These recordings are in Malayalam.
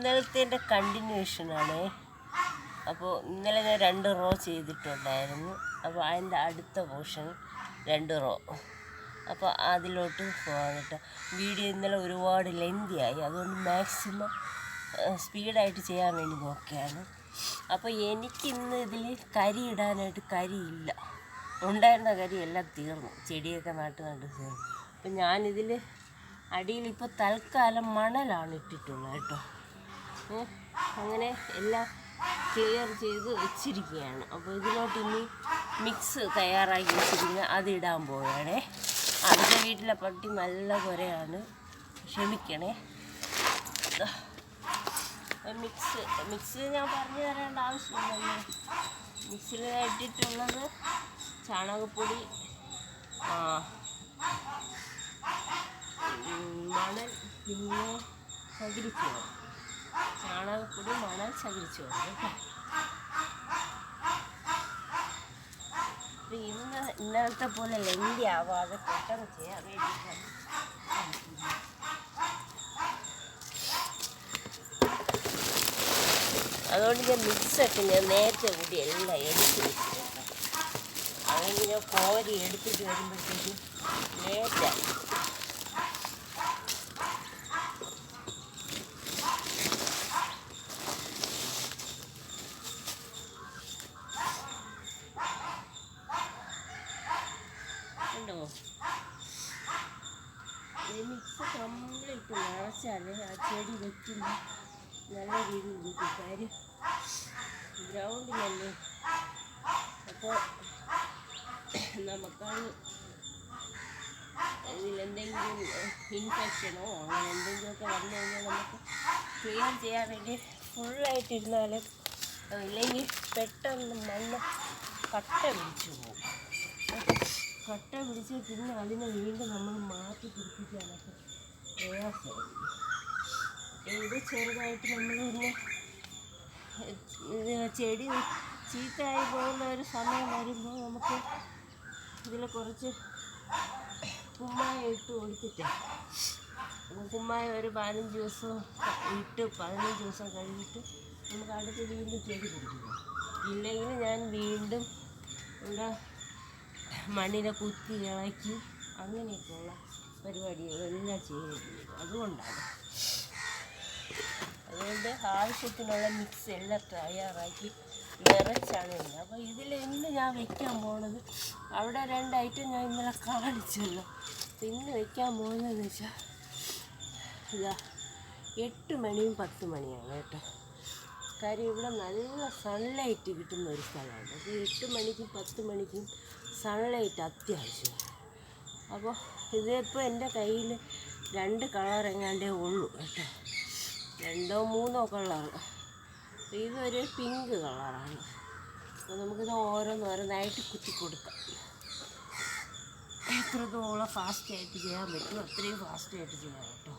ഇന്നലത്തെ കണ്ടിന്യൂഷനാണ്. അപ്പോൾ ഇന്നലെ ഞാൻ 2 റോ ചെയ്തിട്ടുണ്ടായിരുന്നു. അപ്പോൾ അതിൻ്റെ അടുത്ത പോർഷൻ 2 റോ. അപ്പോൾ അതിലോട്ട് പോകാനിട്ട് വീഡിയോ ഇന്നലെ ഒരുപാട് ലെന്തിയായി. അതുകൊണ്ട് മാക്സിമം സ്പീഡായിട്ട് ചെയ്യാൻ വേണ്ടി നോക്കിയാണ്. അപ്പോൾ എനിക്കിന്ന് ഇതിൽ കരി ഇടാനായിട്ട് കരിയില്ല. ഉണ്ടായിരുന്ന കരി എല്ലാം തീർന്നു. ചെടിയൊക്കെ നട്ട് തീർന്നു. അപ്പം ഞാനിതിൽ അടിയിൽ ഇപ്പോൾ തൽക്കാലം മണലാണ് ഇട്ടിട്ടുള്ളത് കേട്ടോ. അങ്ങനെ എല്ലാം ക്ലിയർ ചെയ്ത് വെച്ചിരിക്കുകയാണ്. അപ്പോൾ ഇതിലോട്ട് ഇനി മിക്സ് തയ്യാറാക്കി വെച്ചിരിക്കുന്നത് അതിടാൻ പോവുകയാണേ. അടുത്ത വീട്ടിലെ പട്ടി നല്ല കുരയാണ്, ക്ഷമിക്കണേ. മിക്സ് ഞാൻ പറഞ്ഞു തരേണ്ട ആവശ്യമില്ലല്ലോ. മിക്സിൽ ഇട്ടിട്ടുള്ളത് ചാണകപ്പൊടി, മണൽ, പിന്നെ ചകിരിച്ചോറ്. ചാണകപ്പൊടി, മണൽ, ചകിരിച്ചോറ് കേട്ടോ. ഇന്നലത്തെ പോലെ ലെന്തി ആവാതെ പെട്ടെന്ന് ചെയ്യാൻ വേണ്ടിയിട്ടാണ്. അതുകൊണ്ട് ഞാൻ മിക്സൊക്കെ ഞാൻ നേരത്തെ കൂടി എല്ലാം എടുത്ത് വെച്ചിട്ടുണ്ട്. അതുകൊണ്ട് ഞാൻ കോരി എടുത്തിട്ട് വരുമ്പോഴത്തേക്കും ലേറ്റായി. ഉണ്ടോ? ഈ മിക്സ് കംപ്ലീറ്റ് നിറച്ചാൽ ആ ചെടി വെക്കുന്ന നല്ല രീതിയിൽ കിട്ടും. കാര്യം ഗ്രൗണ്ടിലല്ലേ. അപ്പോൾ നമുക്കത് ഇതിലെന്തെങ്കിലും ഇൻഫെക്ഷനോ അങ്ങനെ എന്തെങ്കിലുമൊക്കെ വന്നു കഴിഞ്ഞാൽ നമുക്ക് ക്ലിയർ ചെയ്യാൻ വേണ്ടി ഫുള്ളായിട്ടിരുന്നാലും ഇല്ലെങ്കിൽ പെട്ടെന്ന് മണ്ണ് കട്ട പിടിച്ചു പോകും. കട്ട പിടിച്ച് പിന്നെ അതിനെ വീണ്ടും നമ്മൾ മാറ്റി പിടിപ്പിക്കാനൊക്കെ പ്രയാസമായിരിക്കും. ഇത് ചെറുതായിട്ട് നമ്മൾ പിന്നെ ചെടി ചീത്തയായി പോകുന്ന ഒരു സമയം വരുമ്പോൾ നമുക്ക് ഇതിൽ കുറച്ച് കുമ്മായം ഇട്ട് കൊടുത്തിട്ട്, കുമ്മായം ഒരു 15 ദിവസം ഇട്ട് 15 ദിവസം കഴിഞ്ഞിട്ട് നമുക്ക് അടുത്ത് വീണ്ടും ചെടി പിടിക്കുക. ഇല്ലെങ്കിൽ ഞാൻ വീണ്ടും ഇവിടെ മണ്ണിനെ കുത്തി ഇളക്കി അങ്ങനെയൊക്കെയുള്ള പരിപാടികളെല്ലാം ചെയ്യുന്നത്. അതുകൊണ്ട് ആവശ്യത്തിനുള്ള മിക്സ് എല്ലാം തയ്യാറാക്കി നിറച്ചാണ് ഇടുന്നത്. അപ്പോൾ ഇതിൽ ഇന്ന് ഞാൻ വയ്ക്കാൻ പോണത്, അവിടെ 2 ഐറ്റം ഞാൻ ഇന്നലെ കാണിച്ചല്ലോ. ഇന്ന് വയ്ക്കാൻ പോകുന്നതെന്ന് വെച്ചാൽ ഇതാ 8 മണിയും 10 മണിയാണ് കേട്ടോ. കാര്യം ഇവിടെ നല്ല സൺലൈറ്റ് കിട്ടുന്ന ഒരു സ്ഥലമാണ്. അപ്പോൾ 8 മണിക്കും 10 മണിക്കും സൺലൈറ്റ് അത്യാവശ്യമാണ്. അപ്പോൾ ഇതിപ്പോൾ എൻ്റെ കയ്യിൽ 2 കളർ എങ്ങാണ്ടേ ഉള്ളൂ കേട്ടോ. 2 or 3 കളർ. ഇതൊരു പിങ്ക് കളറാണ്. അപ്പോൾ നമുക്കിത് ഓരോന്നായിട്ട് കുത്തി കൊടുക്കാം. എത്രത്തോളം ഫാസ്റ്റായിട്ട് ചെയ്യാൻ പറ്റും അത്രയും ഫാസ്റ്റായിട്ട് ചെയ്യാം കേട്ടോ.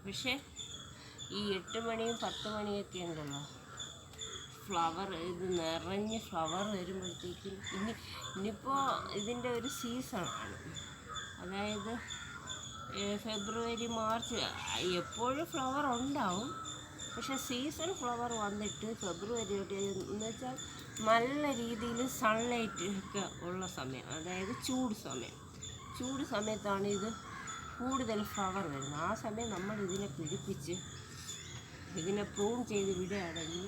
പക്ഷേ ഈ 8 മണിയും 10 മണിയൊക്കെ ഉണ്ടല്ലോ, ഫ്ലവർ ഇത് നിറഞ്ഞ് ഫ്ലവർ വരുമ്പോഴത്തേക്കും ഇനിയിപ്പോൾ ഇതിൻ്റെ ഒരു സീസണാണ്. അതായത് ഫെബ്രുവരി മാർച്ച് എപ്പോഴും ഫ്ലവർ ഉണ്ടാവും. പക്ഷേ സീസൺ ഫ്ലവർ വന്നിട്ട് ഫെബ്രുവരി എന്ന് വെച്ചാൽ നല്ല രീതിയിൽ സൺലൈറ്റ് ഒക്കെ ഉള്ള സമയം, അതായത് ചൂട് സമയത്താണ് ഇത് കൂടുതൽ ഫ്ലവർ വരുന്നത്. ആ സമയം നമ്മൾ ഇതിനെ പിടിപ്പിച്ച് ഇതിനെ പ്രൂൺ ചെയ്ത് വിടുകയാണെങ്കിൽ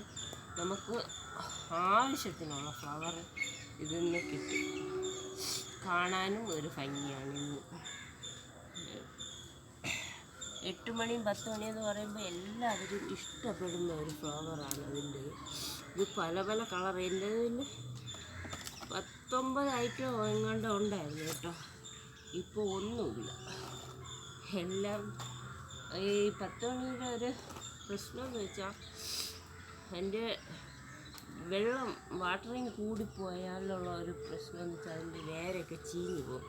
നമുക്ക് ആവശ്യത്തിനുള്ള ഫ്ലവർ ഇതിൽ നിന്ന് കിട്ടും. കാണാനും ഒരു ഭംഗിയാണ്. ഇന്ന് 8 മണിയും 10 മണിയെന്ന് പറയുമ്പോൾ എല്ലാവരും ഇഷ്ടപ്പെടുന്ന ഒരു ഫ്ലവറാണ് അതിൻ്റെ. ഇത് പല പല കളർ. എൻ്റെ 19 ഐറ്റം എങ്ങാണ്ട് ഉണ്ടായിരുന്നു കേട്ടോ. ഇപ്പോൾ ഒന്നുമില്ല. എല്ലാം ഈ 10 മണിയുടെ ഒരു പ്രശ്നം എന്ന് വെച്ചാൽ എൻ്റെ വാട്ടറിങ് കൂടിപ്പോയാലുള്ള ഒരു പ്രശ്നം എന്ന് വെച്ചാൽ അതിൻ്റെ വേരൊക്കെ ചീഞ്ഞു പോകും.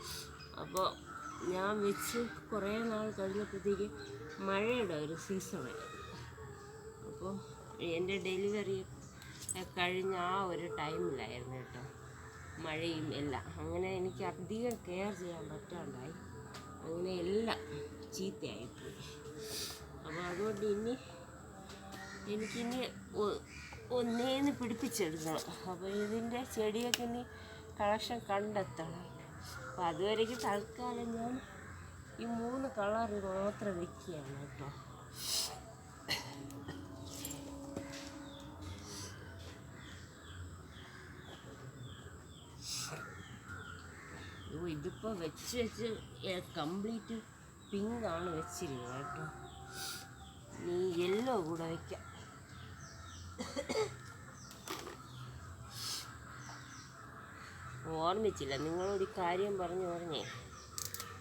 അപ്പോൾ ഞാൻ വെച്ച് കുറേ നാൾ കഴിഞ്ഞപ്പോഴത്തേക്ക് മഴയുടെ ഒരു സീസണായിരുന്നു. അപ്പോൾ എൻ്റെ ഡെലിവറി കഴിഞ്ഞ ആ ഒരു ടൈമിലായിരുന്നു കേട്ടോ, മഴയും എല്ലാം. അങ്ങനെ എനിക്ക് അധികം കെയർ ചെയ്യാൻ പറ്റാണ്ടായി, അങ്ങനെ എല്ലാം ചീത്തയായിപ്പോയി. അപ്പോൾ അതുകൊണ്ട് എനിക്കിനി ഒന്നേന്ന് പിടിപ്പിച്ചെടുക്കണം. അപ്പോൾ ഇതിൻ്റെ ചെടിയൊക്കെ ഇനി കളക്ഷൻ കണ്ടെത്തണം. അപ്പോൾ അതുവരേക്ക് തൽക്കാലം ഞാൻ ഈ 3 കളർ മാത്രം വെക്കുകയാണ് കേട്ടോ. ഇതിപ്പോൾ വെച്ച് കംപ്ലീറ്റ് പിങ്കാണ് വെച്ചിരിക്കുന്നത് കേട്ടോ. ഈ യെല്ലോ കൂടെ വയ്ക്കാം. ഓർമ്മിച്ചില്ല, നിങ്ങളൊരു കാര്യം പറഞ്ഞേ,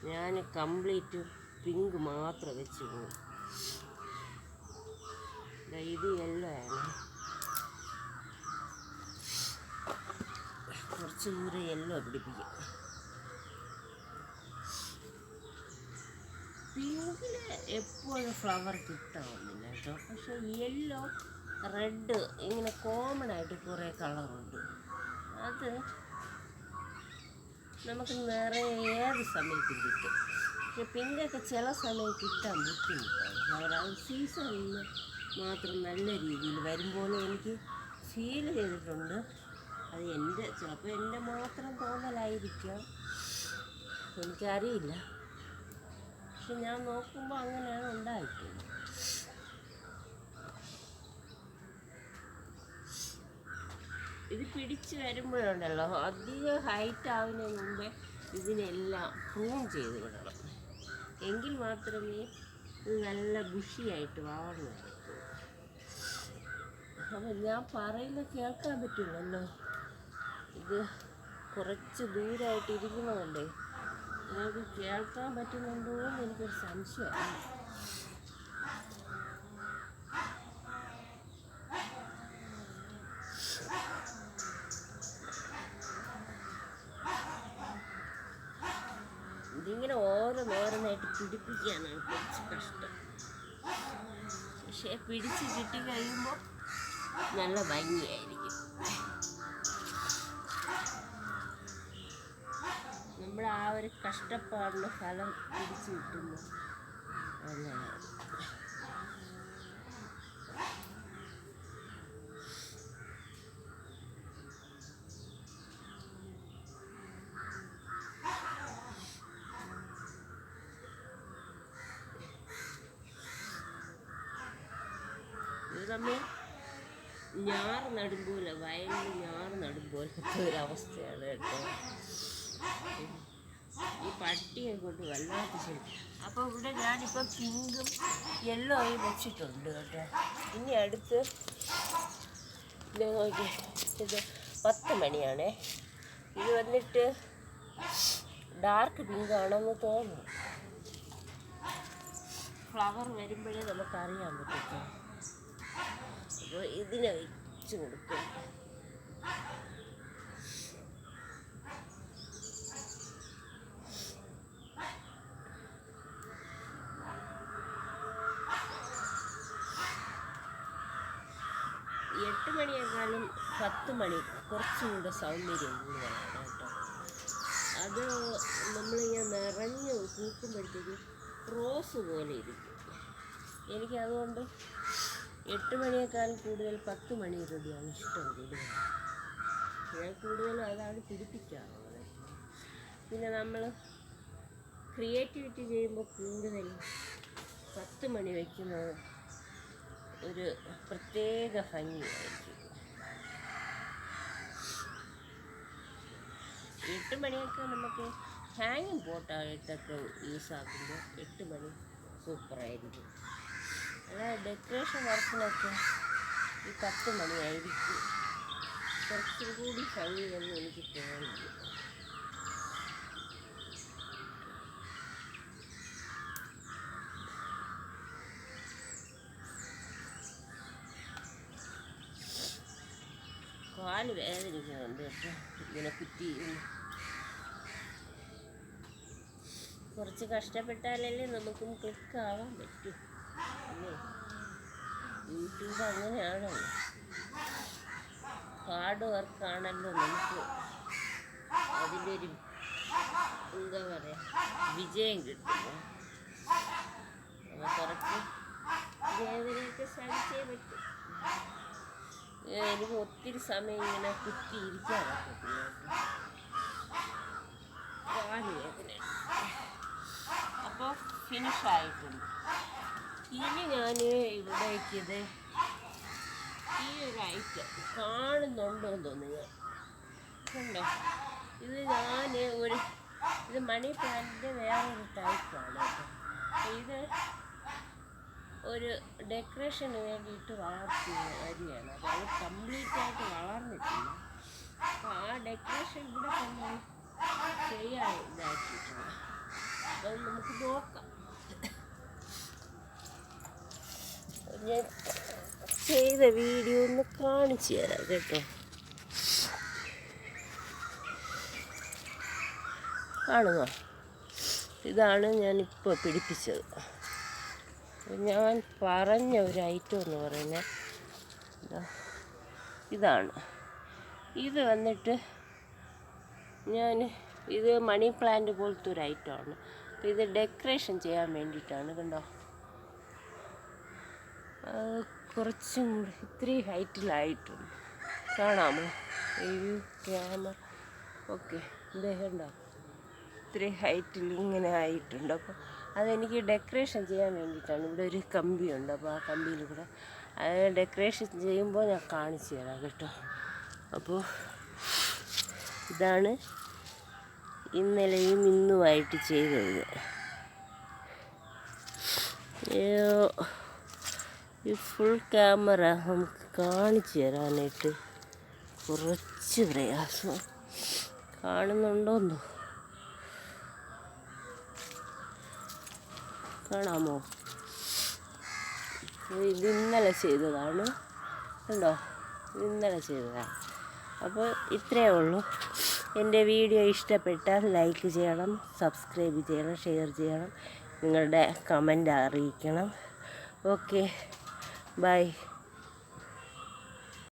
ഞാൻ കംപ്ലീറ്റ് പിങ്ക് മാത്രം വെച്ച് പോയി. ഇത് യെല്ലോ ആണ്, കുറച്ച് ദൂരം യെല്ലോ പിടിപ്പിക്കാം. പിങ്കിൽ എപ്പോഴും ഫ്ലവർ കിട്ടാവുന്നില്ല കേട്ടോ. പക്ഷേ യെല്ലോ, റെഡ് ഇങ്ങനെ കോമൺ ആയിട്ട് കുറേ കളറുണ്ട്. അത് നമുക്ക് നിറയെ ഏത് സമയത്തും കിട്ടും. പക്ഷെ പിങ്കൊക്കെ ചില സമയം കിട്ടാൻ ബുദ്ധിമുട്ടാണ്. അത് സീസണിൽ മാത്രം നല്ല രീതിയിൽ വരുമ്പോൾ എനിക്ക് ഫീൽ ചെയ്തിട്ടുണ്ട്. അത് ചിലപ്പോൾ എൻ്റെ മാത്രം തോന്നലായിരിക്കാം, എനിക്കറിയില്ല. പക്ഷെ ഞാൻ നോക്കുമ്പോൾ അങ്ങനെയാണ് ഉണ്ടായിട്ടുള്ളത്. ഇത് പിടിച്ച് വരുമ്പോഴുണ്ടല്ലോ, അധികം ഹൈറ്റ് ആവുന്നതിന് മുമ്പേ ഇതിനെല്ലാം പ്രൂൺ ചെയ്ത് വിടണം. എങ്കിൽ മാത്രമേ ഇത് നല്ല ബുഷിയായിട്ട് വളർന്നു കിട്ടുള്ളൂ. അപ്പം ഞാൻ പറയുന്നത് കേൾക്കാൻ പറ്റില്ലല്ലോ. ഇത് കുറച്ച് ദൂരമായിട്ട് ഇരിക്കുന്നതുകൊണ്ടേ നിങ്ങൾക്ക് കേൾക്കാൻ പറ്റുന്നുണ്ടോ എന്ന് എനിക്കൊരു സംശയമാണ്. ഇതിങ്ങനെ ഓരോന്നോരോന്നായിട്ട് പിടിപ്പിക്കാനാണ് കുറച്ച് കഷ്ടം. പക്ഷേ പിടിച്ച് കിട്ടിക്കഴിയുമ്പോൾ നല്ല ഭംഗിയായിരിക്കും. നമ്മൾ ആ ഒരു കഷ്ടപ്പാടിന് ഫലം പിടിച്ച് കിട്ടുന്നു. നല്ലതാണ്. ഇത് നമ്മൾ ഞാറ് നടുമ്പോലെ, വയലിൽ ഞാറ് നടുമ്പോലത്തെ ഒരവസ്ഥയാണ് കേട്ടോ. ഈ പട്ടിയെ കൊണ്ട് വല്ലാത്ത ശരി. അപ്പോൾ ഇവിടെ ഞാനിപ്പോൾ പിങ്കും യെല്ലോയും വെച്ചിട്ടുണ്ട് കേട്ടോ. ഇനി അടുത്ത് നോക്കി, ഇത് 10 മണിയാണേ. ഇത് വന്നിട്ട് ഡാർക്ക് പിങ്കാണെന്ന് തോന്നുന്നു. ഫ്ലവർ വരുമ്പോഴേ നമുക്കറിയാൻ പറ്റും. അപ്പോൾ ഇതിനെ വെച്ച് കൊടുക്കും. എട്ട് മണിയേക്കാളും 10 മണി കുറച്ചുകൂടെ സൗന്ദര്യം കൂടുതലാണ് കേട്ടോ. അത് നമ്മളിങ്ങനെ നിറഞ്ഞ് പൂക്കുമ്പോഴത്തേക്ക് റോസ് പോലെ ഇരിക്കും. എനിക്കതുകൊണ്ട് 8 മണിയേക്കാൾ കൂടുതൽ 10 മണി റെഡിയാണ് ഇഷ്ടം കൂടുതൽ. ഞാൻ കൂടുതലും അതാണ് പിടിപ്പിക്കാറുള്ളത്. പിന്നെ നമ്മൾ ക്രിയേറ്റിവിറ്റി ചെയ്യുമ്പോൾ കൂടുതലും 10 മണി വയ്ക്കുന്നത് ഒരു പ്രത്യേക ഭംഗിയായിരിക്കും. 8 മണിയൊക്കെ നമുക്ക് ഹാങ്ങിങ് പോട്ടായിട്ടൊക്കെ യൂസാക്കുമ്പോൾ 8 മണി സൂപ്പറായിരിക്കും. അല്ലാതെ ഡെക്കറേഷൻ വർക്കിനൊക്കെ ഈ 10 മണിയായിരിക്കും കുറച്ചും കൂടി ഭംഗിയെന്ന് എനിക്ക് തോന്നുന്നു. കാല് വേദനിക്കുന്നുണ്ട് കേട്ടോ, ഇങ്ങനെ കുത്തി. കുറച്ച് കഷ്ടപ്പെട്ടാലല്ലേ നമുക്കും ക്ലിക്കാവാൻ പറ്റൂ അല്ലേ. യൂട്യൂബ് അങ്ങനെയാണല്ലോ, ഹാർഡ് വർക്കാണല്ലോ നമുക്ക് അതിൻ്റെ ഒരു എന്താ പറയുക വിജയം കിട്ടുമ്പോൾ. അപ്പോൾ കുറച്ച് വേദനയൊക്കെ സഹിച്ചേ പറ്റും. എനിക്ക് ഒത്തിരി സമയം ഇങ്ങനെ കുത്തിയിരിക്കാൻ പറ്റത്തില്ല, കാല് വേദന. അപ്പോൾ ഫിനിഷായിട്ടുണ്ട്. ഇനി ഞാൻ ഇവിടേക്കിത് ഈ ഒരു ഐറ്റം കാണുന്നുണ്ടോ എന്ന് തോന്നുക കണ്ടോ. ഇത് ഞാൻ ഇത് മണി പ്ലാന്റിൻ്റെ വേറൊരു ടൈപ്പാണ് കേട്ടോ. ഇത് ഒരു ഡെക്കറേഷന് വേണ്ടിയിട്ട് വളർത്തിയ അരിയാണ്. അപ്പോൾ അത് കംപ്ലീറ്റായിട്ട് വളർന്നിട്ടില്ല. അപ്പോൾ ആ ഡെക്കറേഷൻ ഇവിടെ തന്നെ ചെയ്യാൻ ഇതാക്കിയിട്ടുണ്ട്. അപ്പോൾ നമുക്ക് നോക്കാം. ഞാൻ ചെയ്ത വീഡിയോ ഒന്ന് കാണിച്ചു തരാം കേട്ടോ. കാണുക, ഇതാണ് ഞാനിപ്പോൾ പിടിപ്പിച്ചത്. ഞാൻ പറഞ്ഞ ഒരു ഐറ്റം എന്ന് പറയുന്നത് ഇതാണ്. ഇത് വന്നിട്ട് ഇത് മണി പ്ലാന്റ് പോലത്തെ ഒരു ഐറ്റമാണ്. ഇത് ഡെക്കറേഷൻ ചെയ്യാൻ വേണ്ടിയിട്ടാണ്. കണ്ടോ, കുറച്ചും കൂടി ഇത്രയും ഹൈറ്റിലായിട്ടുണ്ട്. കാണാമോ ഈ ക്യാമറ? ഓക്കെ, ഇതേ കണ്ടോ, ഇത്രയും ഹൈറ്റിൽ ഇങ്ങനെ ആയിട്ടുണ്ട്. അപ്പോൾ അതെനിക്ക് ഡെക്കറേഷൻ ചെയ്യാൻ വേണ്ടിയിട്ടാണ്. ഇവിടെ ഒരു കമ്പിയുണ്ട്, അപ്പോൾ ആ കമ്പിയിൽ കൂടെ അത് ഡെക്കറേഷൻ ചെയ്യുമ്പോൾ ഞാൻ കാണിച്ചു തരാം കേട്ടോ. അപ്പോൾ ഇതാണ് ഇന്നലെയും ഇന്നുമായിട്ട് ചെയ്തത്. ഈ ഫുൾ ക്യാമറ നമുക്ക് കാണിച്ചു തരാനായിട്ട് കുറച്ച് പ്രയാസം. കാണുന്നുണ്ടോന്നോ, കാണാമോ? ഇത് ഇന്നലെ ചെയ്തതാണ് കണ്ടോ, ഇന്നലെ ചെയ്തതാണ്. അപ്പോൾ ഇത്രയേ ഉള്ളൂ. എൻ്റെ വീഡിയോ ഇഷ്ടപ്പെട്ടാൽ ലൈക്ക് ചെയ്യണം, സബ്സ്ക്രൈബ് ചെയ്യണം, ഷെയർ ചെയ്യണം, നിങ്ങളുടെ കമൻ്റ് അറിയിക്കണം. Okay, by.